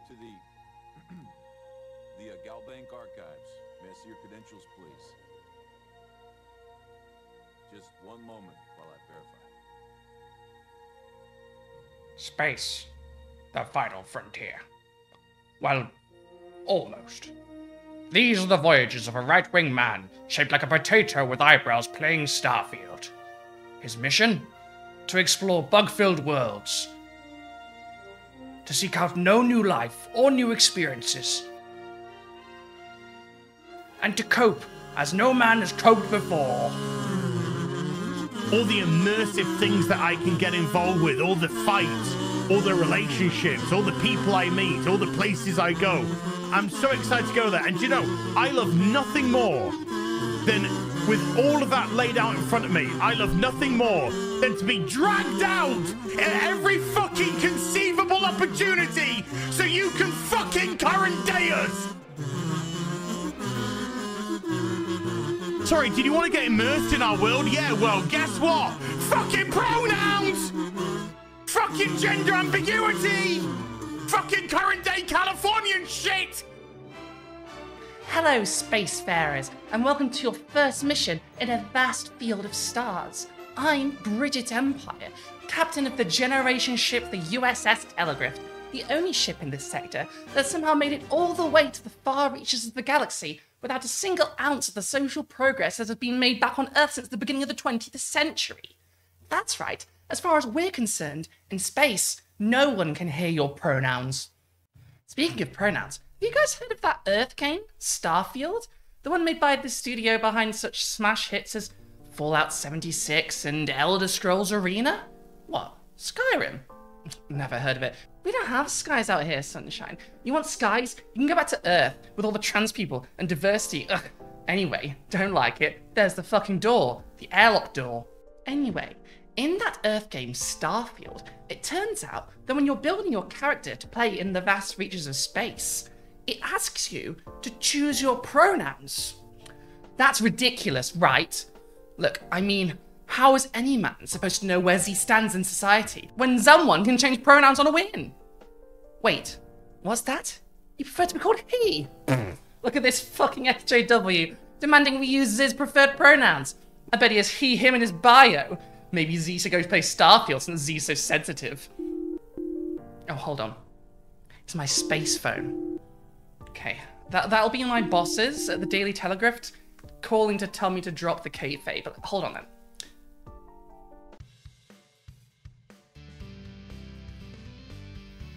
to the Galbank Archives. May I see your credentials, please? Just one moment while I verify. Space. The final frontier. Well, almost. These are the voyages of a right-wing man, shaped like a potato with eyebrows playing Starfield. His mission? To explore bug-filled worlds. To seek out no new life or new experiences. And to cope as no man has coped before. All the immersive things that I can get involved with, all the fights, all the relationships, all the people I meet, all the places I go. I'm so excited to go there. And you know, I love nothing more than, with all of that laid out in front of me, I love nothing more than to be dragged out at every fucking conceivable opportunity so you can fucking current day us. Sorry, did you want to get immersed in our world? Yeah, well, guess what? Fucking pronouns! Fucking gender ambiguity! Fucking current day Californian shit! Hello, spacefarers, and welcome to your first mission in a vast field of stars. I'm Brigitte Empire, captain of the generation ship the USS Telegraph, the only ship in this sector that somehow made it all the way to the far reaches of the galaxy without a single ounce of the social progress that has been made back on Earth since the beginning of the 20th century. That's right, as far as we're concerned, in space, no one can hear your pronouns. Speaking of pronouns, have you guys heard of that Earth game, Starfield? The one made by the studio behind such smash hits as Fallout 76 and Elder Scrolls Arena? What, Skyrim? Never heard of it. We don't have skies out here, sunshine. You want skies? You can go back to Earth with all the trans people and diversity. Ugh. Anyway, don't like it. There's the fucking door. The airlock door. Anyway, in that Earth game, Starfield, it turns out that when you're building your character to play in the vast reaches of space, it asks you to choose your pronouns. That's ridiculous, right? Look, I mean, how is any man supposed to know where he stands in society when someone can change pronouns on a whim? Wait, what's that? You prefer to be called he? Look at this fucking XJW, demanding we use his preferred pronouns. I bet he has he, him in his bio. Maybe Z should go play Starfield since Z's so sensitive. Oh, hold on. It's my space phone. Okay, that'll be my bosses at the Daily Telegraph calling to tell me to drop the kayfabe, but hold on then.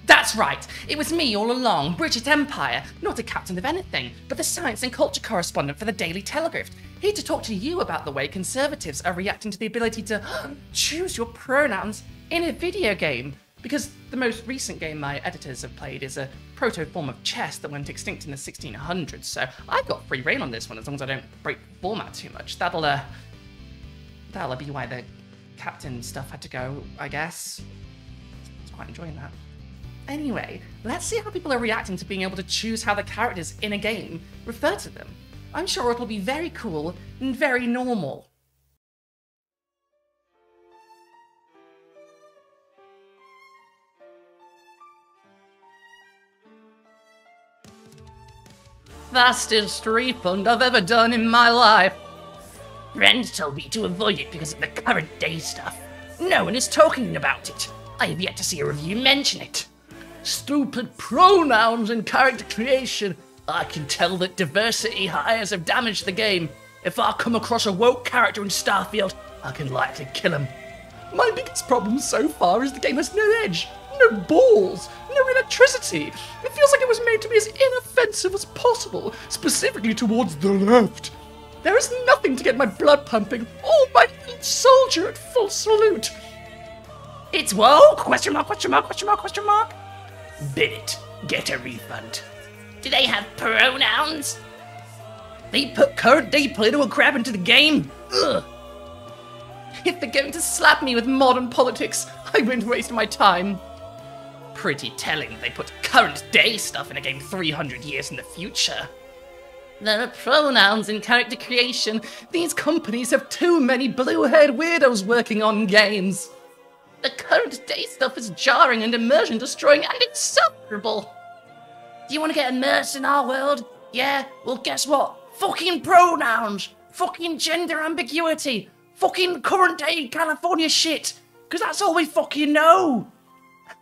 That's right, it was me all along, Brigitte Empire, not a captain of anything, but the science and culture correspondent for the Daily Telegraph, here to talk to you about the way conservatives are reacting to the ability to choose your pronouns in a video game. Because the most recent game my editors have played is a proto-form of chess that went extinct in the 1600s, so I've got free reign on this one as long as I don't break the format too much. That'll be why the captain stuff had to go, I guess. I was quite enjoying that. Anyway, let's see how people are reacting to being able to choose how the characters in a game refer to them. I'm sure it'll be very cool and very normal. Fastest refund I've ever done in my life. Friends told me to avoid it because of the current day stuff. No one is talking about it. I have yet to see a review mention it. Stupid pronouns and character creation. I can tell that diversity hires have damaged the game. If I come across a woke character in Starfield, I can likely kill him. My biggest problem so far is the game has no edge, no balls, no electricity. It feels like it was made to be as inoffensive as possible, specifically towards the left. There is nothing to get my blood pumping, or my little soldier at full salute. It's woke? Question mark, question mark, question mark, question mark. Bid it. Get a refund. Do they have pronouns? They put current day political crap into the game? Ugh. If they're going to slap me with modern politics, I won't waste my time. Pretty telling they put current day stuff in a game 300 years in the future. There are pronouns in character creation. These companies have too many blue-haired weirdos working on games. The current day stuff is jarring and immersion destroying and insufferable. Do you want to get immersed in our world? Yeah? Well, guess what? Fucking pronouns! Fucking gender ambiguity! Fucking current day California shit! Because that's all we fucking know!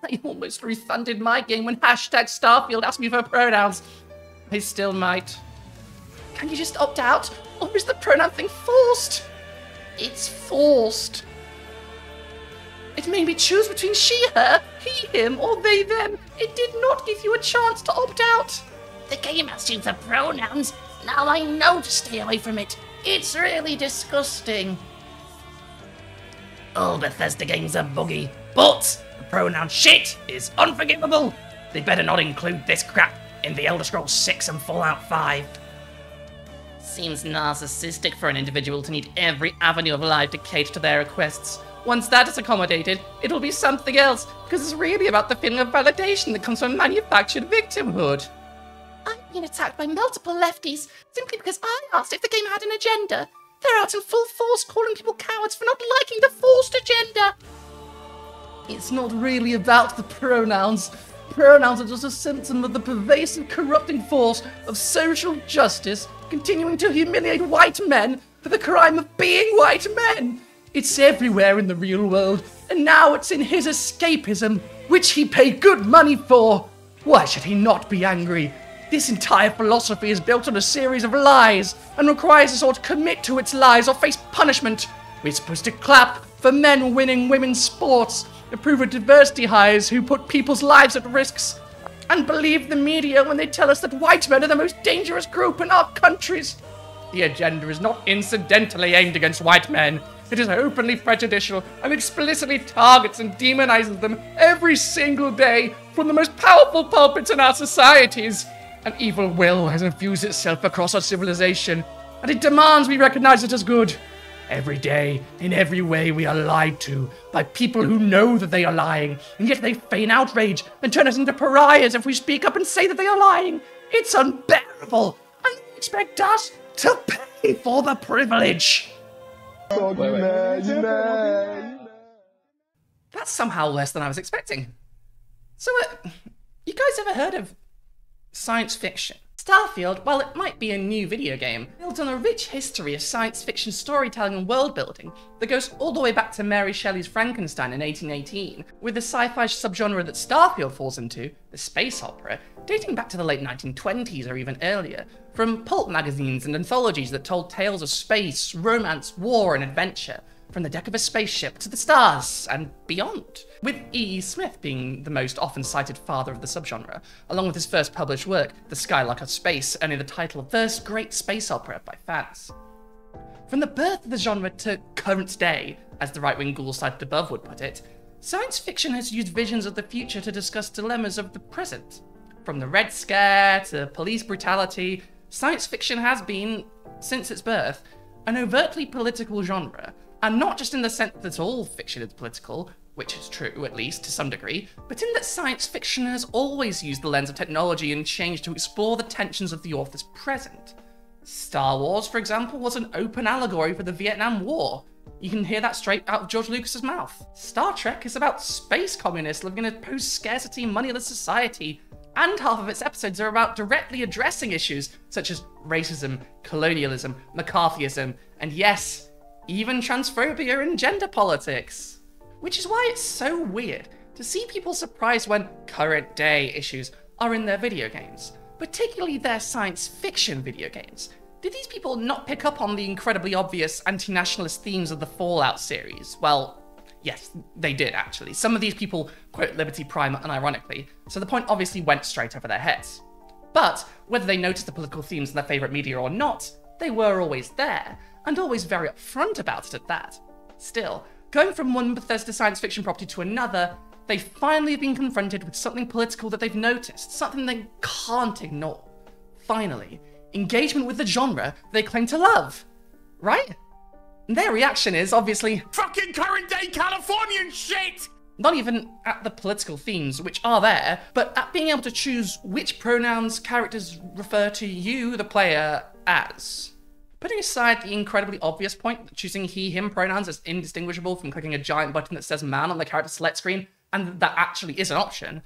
I almost refunded my game when #Starfield asked me for pronouns. I still might. Can you just opt out? Or is the pronoun thing forced? It's forced. It made me choose between she, her, he, him, or they, them. It did not give you a chance to opt out. The game asks you for pronouns. Now I know to stay away from it. It's really disgusting. All Bethesda games are buggy, but the pronoun shit is unforgivable. They better not include this crap in the Elder Scrolls 6 and Fallout 5. Seems narcissistic for an individual to need every avenue of life to cater to their requests. Once that is accommodated, it'll be something else, because it's really about the feeling of validation that comes from manufactured victimhood. I've been attacked by multiple lefties simply because I asked if the game had an agenda. They're out in full force calling people cowards for not liking the forced agenda. It's not really about the pronouns. Pronouns are just a symptom of the pervasive corrupting force of social justice continuing to humiliate white men for the crime of being white men. It's everywhere in the real world, and now it's in his escapism, which he paid good money for. Why should he not be angry? This entire philosophy is built on a series of lies, and requires us all to commit to its lies or face punishment. We're supposed to clap for men winning women's sports, approve of diversity hires who put people's lives at risks, and believe the media when they tell us that white men are the most dangerous group in our countries. The agenda is not incidentally aimed against white men. It is openly prejudicial and explicitly targets and demonizes them every single day from the most powerful pulpits in our societies. An evil will has infused itself across our civilization, and it demands we recognize it as good. Every day, in every way, we are lied to by people who know that they are lying, and yet they feign outrage and turn us into pariahs if we speak up and say that they are lying. It's unbearable, and they expect us to pay for the privilege. That's somehow less than I was expecting. So, you guys ever heard of science fiction? Starfield, while it might be a new video game, builds on a rich history of science fiction storytelling and world building that goes all the way back to Mary Shelley's Frankenstein in 1818, with the sci-fi subgenre that Starfield falls into, the space opera, dating back to the late 1920s or even earlier, from pulp magazines and anthologies that told tales of space, romance, war, and adventure, from the deck of a spaceship to the stars and beyond, with E.E. Smith being the most often cited father of the subgenre, along with his first published work, The Skylark of Space, earning the title of First Great Space Opera by fans. From the birth of the genre to current day, as the right-wing ghoul cited above would put it, science fiction has used visions of the future to discuss dilemmas of the present. From the Red Scare to police brutality, science fiction has been, since its birth, an overtly political genre, and not just in the sense that all fiction is political, which is true, at least, to some degree, but in that science fiction has always used the lens of technology and change to explore the tensions of the author's present. Star Wars, for example, was an open allegory for the Vietnam War. You can hear that straight out of George Lucas's mouth. Star Trek is about space communists living in a post-scarcity, moneyless society, and half of its episodes are about directly addressing issues such as racism, colonialism, McCarthyism, and yes, even transphobia and gender politics. Which is why it's so weird to see people surprised when current day issues are in their video games, particularly their science fiction video games. Did these people not pick up on the incredibly obvious anti-nationalist themes of the Fallout series? Well, yes, they did actually. Some of these people quote Liberty Prime unironically, so the point obviously went straight over their heads. But whether they noticed the political themes in their favourite media or not, they were always there, and always very upfront about it at that. Still, going from one Bethesda science fiction property to another, they finally have been confronted with something political that they've noticed, something they can't ignore. Finally, engagement with the genre they claim to love. Right? And their reaction is, obviously, Fucking current day Californian shit! not even at the political themes, which are there, but at being able to choose which pronouns characters refer to you, the player, as. Putting aside the incredibly obvious point that choosing he/him pronouns is indistinguishable from clicking a giant button that says man on the character select screen, and that actually is an option,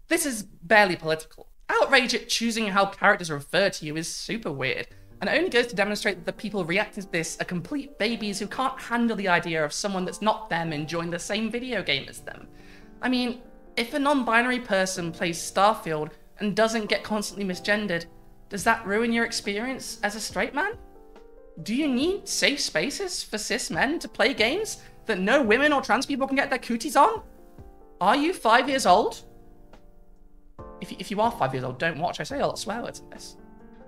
this is barely political. As outrage at choosing how characters refer to you is super weird, and it only goes to demonstrate that the people reacting to this are complete babies who can't handle the idea of someone that's not them enjoying the same video game as them. I mean, if a non-binary person plays Starfield and doesn't get constantly misgendered, does that ruin your experience as a straight man? Do you need safe spaces for cis men to play games that no women or trans people can get their cooties on? Are you 5 years old? If you are 5 years old, don't watch. I say a lot of swear words in this.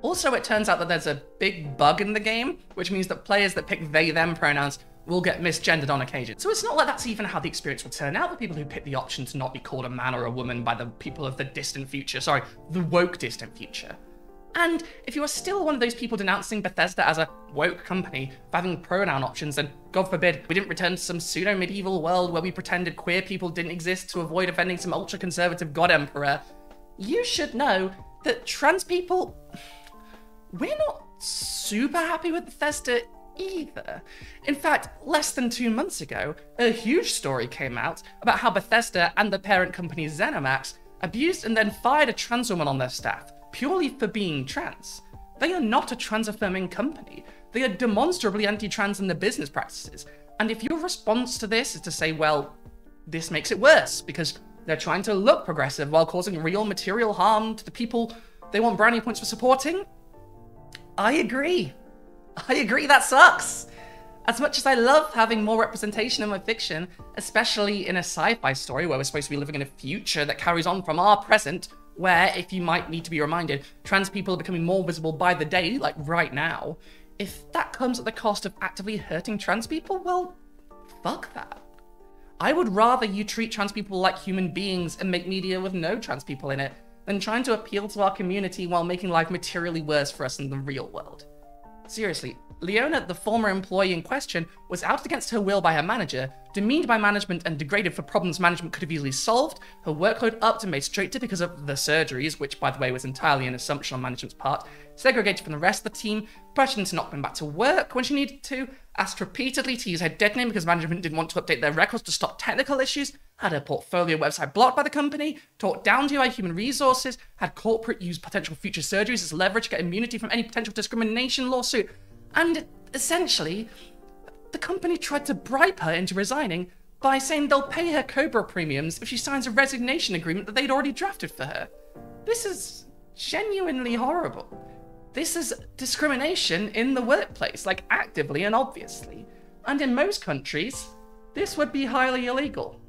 Also, it turns out that there's a big bug in the game, which means that players that pick they-them pronouns will get misgendered on occasion. So it's not like that's even how the experience will turn out. The people who pick the option to not be called a man or a woman by the people of the distant future, sorry, the woke distant future. And if you are still one of those people denouncing Bethesda as a woke company for having pronoun options, and God forbid we didn't return to some pseudo-medieval world where we pretended queer people didn't exist to avoid offending some ultra-conservative god emperor, you should know that trans people, we're not super happy with Bethesda either. In fact, less than 2 months ago, a huge story came out about how Bethesda and the parent company ZeniMax abused and then fired a trans woman on their staff, purely for being trans. They are not a trans-affirming company. They are demonstrably anti-trans in their business practices. And if your response to this is to say, well, this makes it worse because they're trying to look progressive while causing real material harm to the people they want brownie points for supporting, I agree. I agree, that sucks. As much as I love having more representation in my fiction, especially in a sci-fi story where we're supposed to be living in a future that carries on from our present, where, if you might need to be reminded, trans people are becoming more visible by the day, like right now, if that comes at the cost of actively hurting trans people, well, fuck that. I would rather you treat trans people like human beings and make media with no trans people in it than trying to appeal to our community while making life materially worse for us in the real world. Seriously, Leona, the former employee in question, was outed against her will by her manager, demeaned by management and degraded for problems management could have easily solved, her workload upped and made straighter because of the surgeries, which by the way was entirely an assumption on management's part, segregated from the rest of the team, pressured into not going back to work when she needed to, asked repeatedly to use her dead name because management didn't want to update their records to stop technical issues, had her portfolio website blocked by the company, talked down to by human resources, had corporate use potential future surgeries as leverage to get immunity from any potential discrimination lawsuit, and essentially, the company tried to bribe her into resigning by saying they'll pay her Cobra premiums if she signs a resignation agreement that they'd already drafted for her. This is genuinely horrible. This is discrimination in the workplace, like actively and obviously. And in most countries, this would be highly illegal.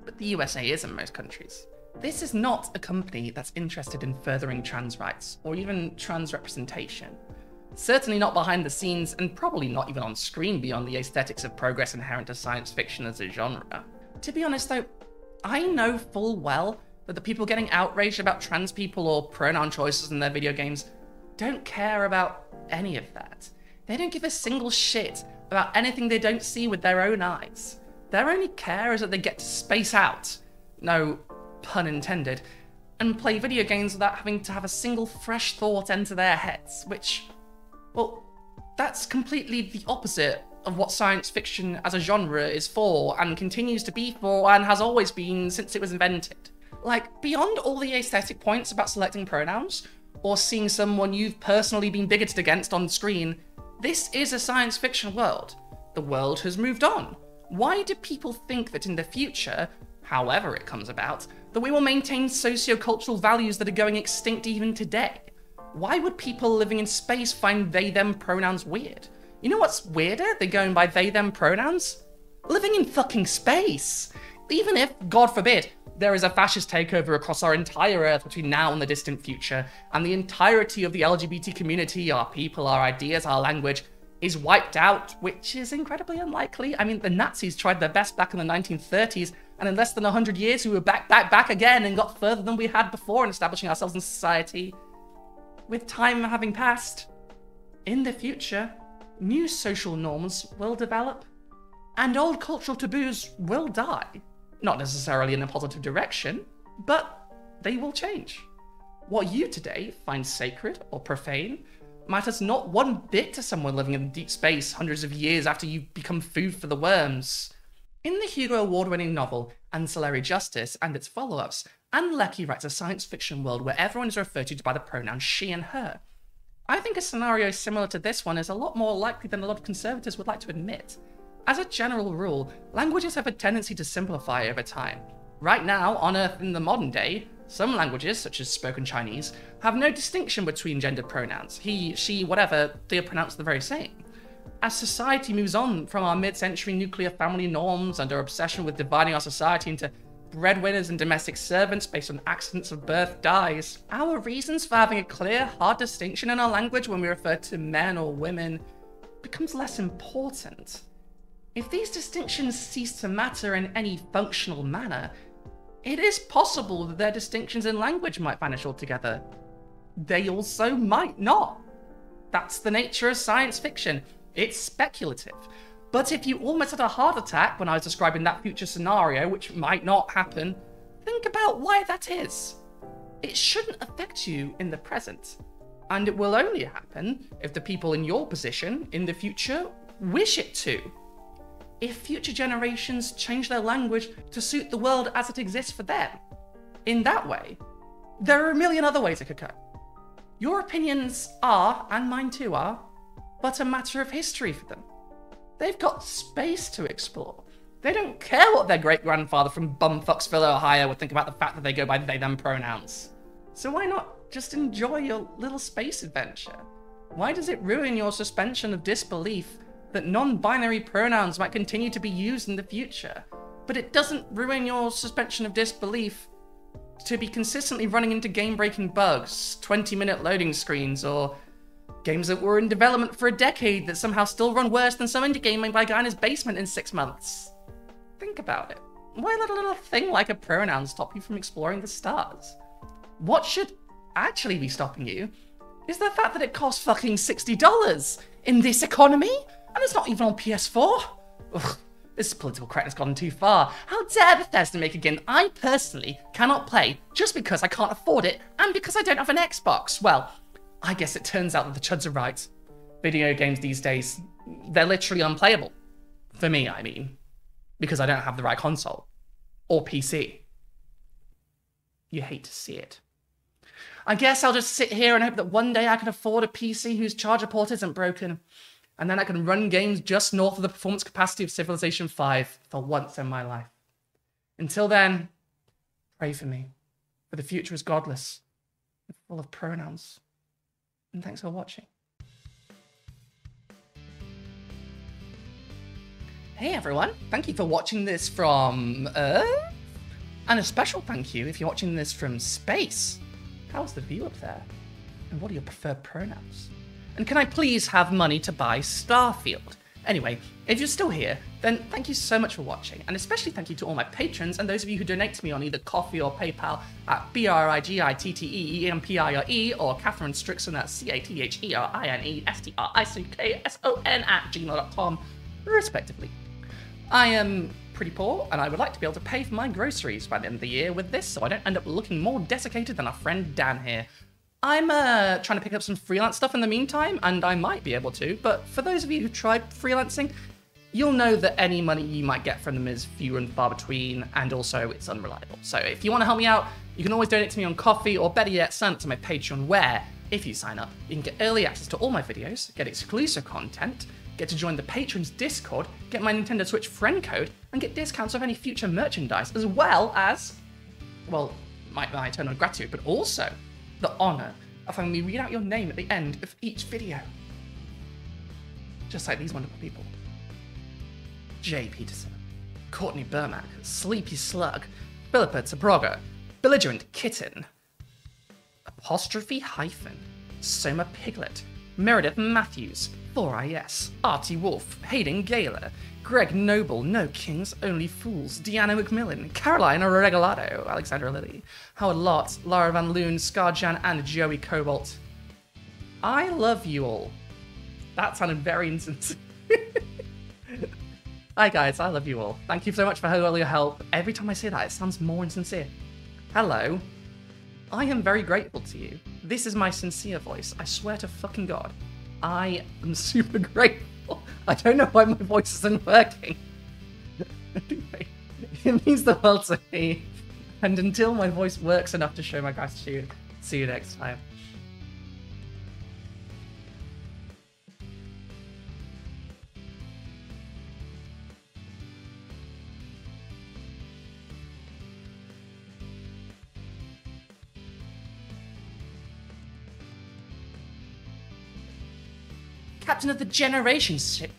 But the USA is in most countries. This is not a company that's interested in furthering trans rights, or even trans representation. Certainly not behind the scenes, and probably not even on screen beyond the aesthetics of progress inherent to science fiction as a genre. To be honest though, I know full well that the people getting outraged about trans people or pronoun choices in their video games don't care about any of that. They don't give a single shit about anything they don't see with their own eyes. Their only care is that they get to space out, no pun intended, and play video games without having to have a single fresh thought enter their heads, which, well, that's completely the opposite of what science fiction as a genre is for, and continues to be for, and has always been since it was invented. Like, beyond all the aesthetic points about selecting pronouns, or seeing someone you've personally been bigoted against on screen, this is a science fiction world. The world has moved on. Why do people think that in the future, however it comes about, that we will maintain socio-cultural values that are going extinct even today? Why would people living in space find they-them pronouns weird? You know what's weirder than going by they-them pronouns? Living in fucking space! Even if, God forbid, there is a fascist takeover across our entire Earth between now and the distant future, and the entirety of the LGBT community, our people, our ideas, our language, is wiped out, which is incredibly unlikely. I mean, the Nazis tried their best back in the 1930s, and in less than 100 years we were back again and got further than we had before in establishing ourselves in society. With time having passed, in the future, new social norms will develop, and old cultural taboos will die. Not necessarily in a positive direction, but they will change. What you today find sacred or profane matters not one bit to someone living in deep space hundreds of years after you've become food for the worms. In the Hugo Award-winning novel Ancillary Justice and its follow-ups, And Lecky writes a science fiction world where everyone is referred to by the pronouns she and her. I think a scenario similar to this one is a lot more likely than a lot of conservatives would like to admit. As a general rule, languages have a tendency to simplify over time. Right now, on Earth in the modern day, some languages, such as spoken Chinese, have no distinction between gendered pronouns. He, she, whatever, they are pronounced the very same. As society moves on from our mid-century nuclear family norms and our obsession with dividing our society into breadwinners and domestic servants based on accidents of birth dies, our reasons for having a clear, hard distinction in our language when we refer to men or women becomes less important. If these distinctions cease to matter in any functional manner, it is possible that their distinctions in language might vanish altogether. They also might not. That's the nature of science fiction. It's speculative. But if you almost had a heart attack when I was describing that future scenario, which might not happen, think about why that is. It shouldn't affect you in the present. And it will only happen if the people in your position in the future wish it to. If future generations change their language to suit the world as it exists for them. In that way, there are a million other ways it could go. Your opinions are, and mine too are, but a matter of history for them. They've got space to explore. They don't care what their great-grandfather from Bumfucksville, Ohio would think about the fact that they go by they-them pronouns. So why not just enjoy your little space adventure? Why does it ruin your suspension of disbelief that non-binary pronouns might continue to be used in the future? But it doesn't ruin your suspension of disbelief to be consistently running into game-breaking bugs, 20-minute loading screens, or games that were in development for a decade that somehow still run worse than some indie game made by a guy in his basement in 6 months. Think about it. Why let a little thing like a pronoun stop you from exploring the stars? What should actually be stopping you is the fact that it costs fucking $60 in this economy, and it's not even on PS4. Ugh, this political correctness gone too far. How dare Bethesda make a game I personally cannot play just because I can't afford it and because I don't have an Xbox? Well, I guess it turns out that the chuds are right. Video games these days, they're literally unplayable. For me, I mean. Because I don't have the right console. Or PC. You hate to see it. I guess I'll just sit here and hope that one day I can afford a PC whose charger port isn't broken. And then I can run games just north of the performance capacity of Civilization 5 for once in my life. Until then, pray for me. For the future is godless and full of pronouns. And thanks for watching. Hey everyone, thank you for watching this from Earth. And a special thank you if you're watching this from space. How's the view up there? And what are your preferred pronouns? And can I please have money to buy Starfield? Anyway, if you're still here, then thank you so much for watching, and especially thank you to all my patrons and those of you who donate to me on either Ko-fi or PayPal at BRIGITTEEMPIRE or Catherine Strickson at CATHERINESTRICKSON@gmail.com, respectively. I am pretty poor, and I would like to be able to pay for my groceries by the end of the year with this, so I don't end up looking more desiccated than our friend Dan here. I'm trying to pick up some freelance stuff in the meantime, and I might be able to, but for those of you who tried freelancing, you'll know that any money you might get from them is few and far between, and also it's unreliable. So if you want to help me out, you can always donate to me on Ko-fi, or better yet, sign up to my Patreon, where, if you sign up, you can get early access to all my videos, get exclusive content, get to join the Patrons Discord, get my Nintendo Switch friend code, and get discounts off any future merchandise, as well as, well, my eternal gratitude, but also the honour of having me read out your name at the end of each video. Just like these wonderful people. Jay Peterson, Courtney Burmack, Sleepy Slug, Philippa Tabraga, Belligerent Kitten, Apostrophe Hyphen, Soma Piglet, Meredith Matthews, 4IS, Artie Wolf, Hayden Gaylor, Greg Noble, No Kings, Only Fools, Deanna McMillan, Caroline Regalado, Alexandra Lilly, Howard Lott, Lara Van Loon, Scarjan, and Joey Cobalt. I love you all. That sounded very insincere. Hi guys, I love you all. Thank you so much for all your help. Every time I say that, it sounds more insincere. Hello. I am very grateful to you. This is my sincere voice. I swear to fucking God. I am super grateful. I don't know why my voice isn't working. Anyway, it means the world to me. And until my voice works enough to show my gratitude, see you next time. Captain of the Generation ship.